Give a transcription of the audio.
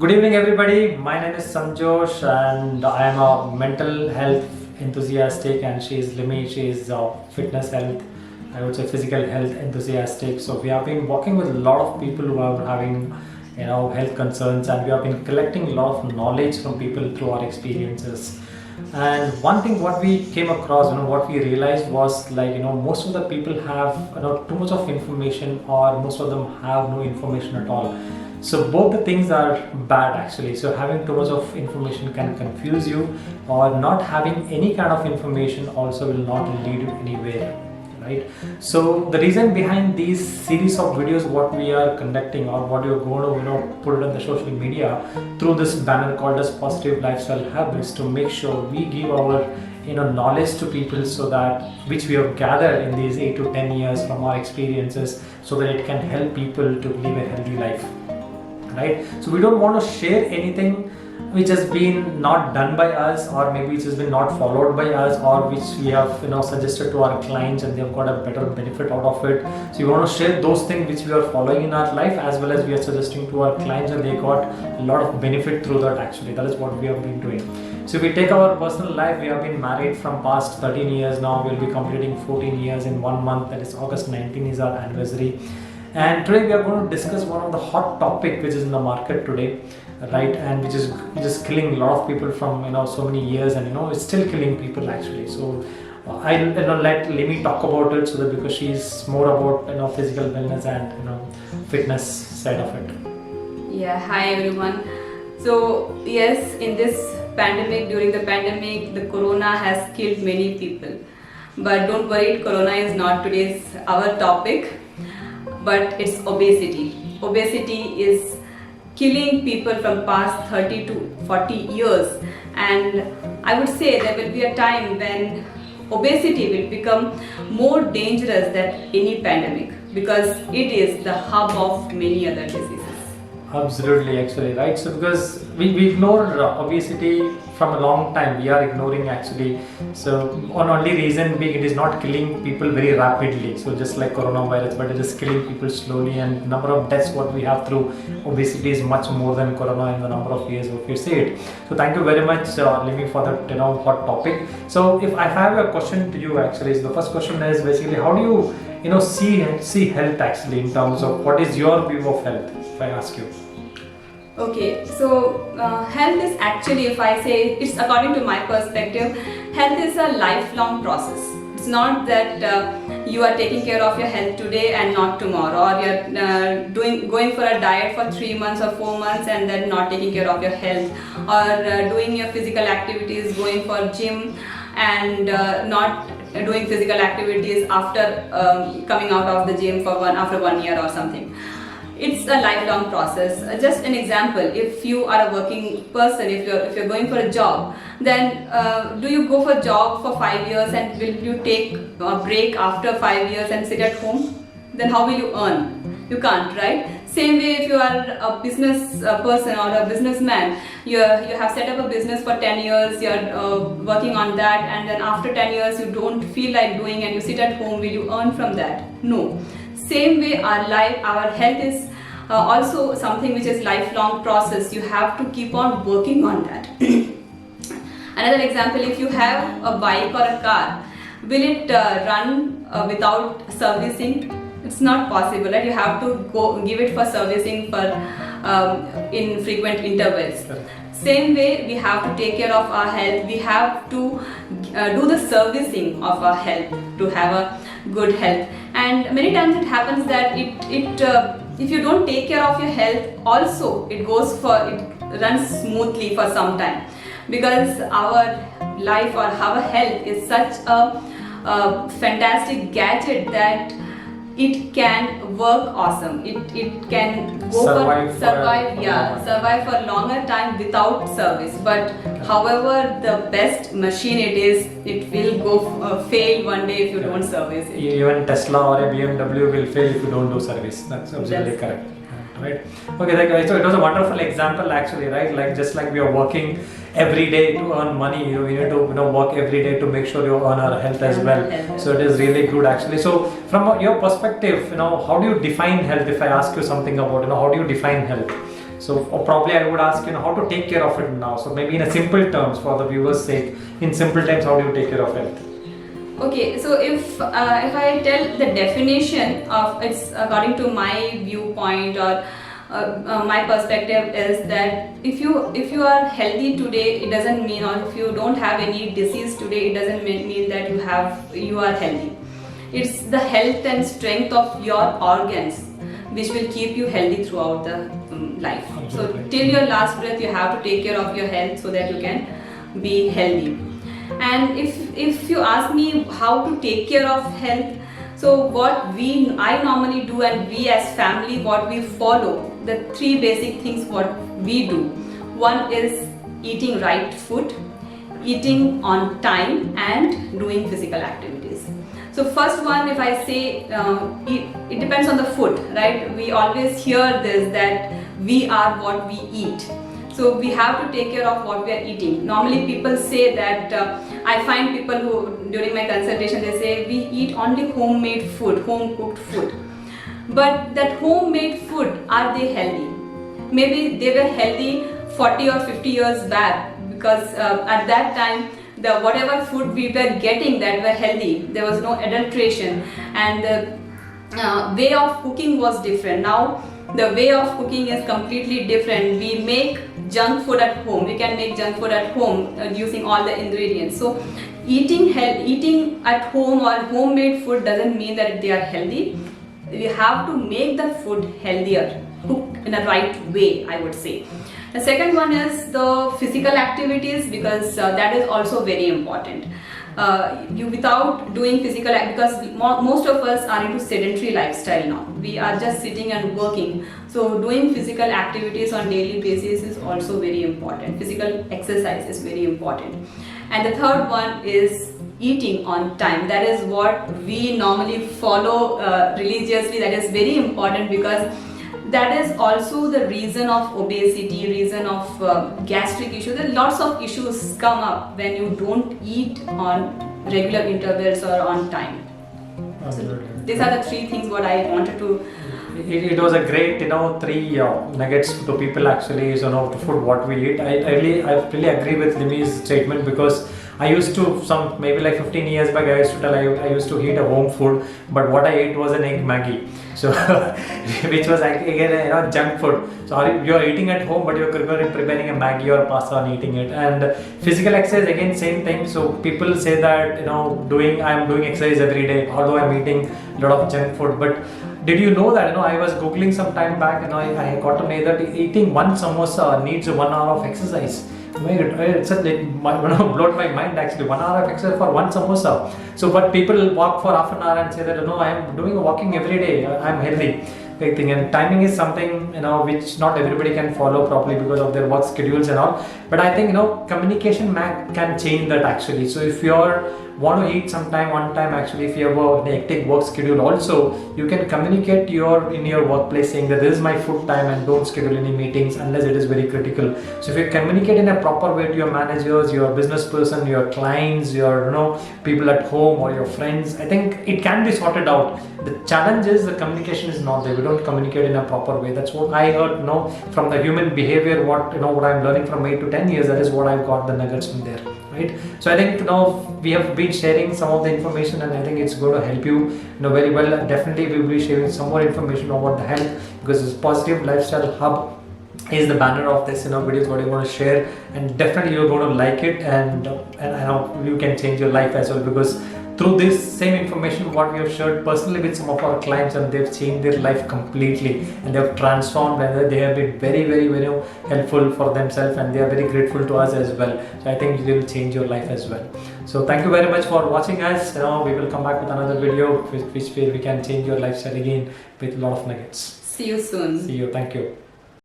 Good evening, everybody. My name is Samjosh, and I am a mental health enthusiastic, and she is Limi. She is a fitness health, I would say physical health enthusiastic. So we have been working with a lot of people who are having, health concerns, and we have been collecting a lot of knowledge from people through our experiences. And one thing what we came across, what we realized was most of the people have too much of information, or most of them have no information at all. So both the things are bad actually. So having too much of information can confuse you, or not having any kind of information also will not lead you anywhere, right? So the reason behind these series of videos what we are conducting, or what you're going to put it on the social media through this banner called as Positive Lifestyle Habits, to make sure we give our knowledge to people, so that which we have gathered in these 8 to 10 years from our experiences, so that it can help people to live a healthy life, right? So we don't want to share anything which has been not done by us, or maybe which has been not followed by us, or which we have suggested to our clients and they've got a better benefit out of it. So we want to share those things which we are following in our life, as well as we are suggesting to our clients, and they got a lot of benefit through that. Actually, that is what we have been doing. So if we take our personal life, we have been married from past 13 years now. We'll be completing 14 years in 1 month, that is August 19 is our anniversary. And today we are going to discuss one of the hot topic which is in the market today, right? And which is killing a lot of people from so many years, and it's still killing people actually. So I let Limi talk about it, so that because she's more about physical wellness and fitness side of it. Yeah, hi everyone. So yes, in this pandemic, during the pandemic, the corona has killed many people. But don't worry, corona is not today's our topic, but it's obesity. Obesity is killing people from past 30 to 40 years, and I would say there will be a time when obesity will become more dangerous than any pandemic, because it is the hub of many other diseases. Absolutely, actually, right? So because we ignore obesity from a long time, we are ignoring actually. So on only reason being, it is not killing people very rapidly. So just like coronavirus, but it is killing people slowly, and number of deaths what we have through obesity is much more than corona in the number of years if you see it. So thank you very much, Limi, for that hot topic. So if I have a question to you actually, so the first question is basically, how do you see health actually, in terms of what is your view of health, if I ask you? Okay, so health is actually, if I say it's according to my perspective, health is a lifelong process. It's not that you are taking care of your health today and not tomorrow, or you're going for a diet for 3 months or 4 months and then not taking care of your health, or doing your physical activities, going for gym and not doing physical activities after coming out of the gym after 1 year or something. It's a lifelong process. Just an example, if you are a working person, if you're going for a job, then do you go for a job for 5 years, and will you take a break after 5 years and sit at home? Then how will you earn? You can't, right? Same way, if you are a business person or a businessman, you have set up a business for 10 years, you're working on that, and then after 10 years you don't feel like doing and you sit at home, will you earn from that? No. Same way, our health is also something which is lifelong process. You have to keep on working on that. Another example, if you have a bike or a car, will it run without servicing? It's not possible, right? You have to go give it for servicing for in frequent intervals. Same way, we have to take care of our health. We have to do the servicing of our health to have a good health. And many times it happens that if you don't take care of your health, also it runs smoothly for some time, because our life or our health is such a fantastic gadget that it can work awesome. It can go survive for longer time without service. But however the best machine it is, it will go fail one day if you don't service it. Even Tesla or a BMW will fail if you don't do service. That's absolutely correct. Right. Okay, so it was a wonderful example actually, right? Like just like we are working every day to earn money, we need to work every day to make sure you earn our health as well. So it is really good actually. So from your perspective, how do you define health? If I ask you something about how do you define health? So or probably I would ask, how to take care of it now. So maybe in a simple terms, for the viewers' sake, in simple terms, how do you take care of health? Okay, so if I tell the definition of it's according to my viewpoint or my perspective is that if you are healthy today, it doesn't mean, or if you don't have any disease today, it doesn't mean that you are healthy. It's the health and strength of your organs which will keep you healthy throughout the life. Absolutely. So till your last breath, you have to take care of your health so that you can be healthy. And if you ask me how to take care of health, so what I normally do, and we as family, what we follow, the three basic things what we do. One is eating right food, eating on time, and doing physical activities. So first one, if I say it depends on the food, right? We always hear this that we are what we eat. So we have to take care of what we are eating. Normally people say that, I find people who during my consultation they say we eat only homemade food, home cooked food. But that homemade food, are they healthy? Maybe they were healthy 40 or 50 years back because at that time the whatever food we were getting that were healthy, there was no adulteration, and the way of cooking was different. At the way of cooking is completely different. We make junk food at home. We can make junk food at home using all the ingredients. So eating at home or homemade food doesn't mean that they are healthy. We have to make the food healthier, cooked in a right way, I would say. The second one is the physical activities, because that is also very important. Without doing physical because most of us are into sedentary lifestyle now. We are just sitting and working. So doing physical activities on daily basis is also very important. Physical exercise is very important. And the third one is eating on time. That is what we normally follow religiously. That is very important because that is also the reason of obesity, reason of gastric issues. There are lots of issues come up when you don't eat on regular intervals or on time. Absolutely. So these are the three things what I wanted to. It was a great, three nuggets to people actually, the food what we eat. I really agree with Limi's statement, because I used to, maybe like 15 years back, I used to tell I used to eat a home food, but what I ate was an egg Maggie. So, which was again, junk food. So you're eating at home, but you're preparing a Maggie or pasta and eating it. And physical exercise, again, same thing. So people say that, I'm doing exercise every day, although I'm eating a lot of junk food. But did you know that, I was Googling some time back and I got to know that eating one samosa needs 1 hour of exercise. It blowed my mind actually. 1 hour of exercise for one samosa. So, but people walk for half an hour and say that, I am doing walking every day, I am healthy. Big thing. And timing is something, which not everybody can follow properly because of their work schedules and all. But I think, communication can change that actually. So if you're want to eat sometime one time, actually if you have a hectic work schedule also, you can communicate in your workplace saying that this is my food time and don't schedule any meetings unless it is very critical. So if you communicate in a proper way to your managers, your business person, your clients, your people at home or your friends, I think it can be sorted out. The challenge is the communication is not there. We don't communicate in a proper way. That's what I heard from the human behavior, what I'm learning from 8 to 10 years, that is what I've got the nuggets from there. Right? So I think we have been sharing some of the information, and I think it's going to help you very well. Definitely we will be sharing some more information about the health, because this Positive Lifestyle Hub is the banner of this videos what you want to share, and definitely you're going to like it, and I know you can change your life as well, because through this same information what we have shared personally with some of our clients, and they've changed their life completely and they have transformed, and they have been very, very, very helpful for themselves, and they are very grateful to us as well. So I think it will change your life as well. So thank you very much for watching us. We will come back with another video which we can change your lifestyle again with a lot of nuggets. See you soon. See you. Thank you.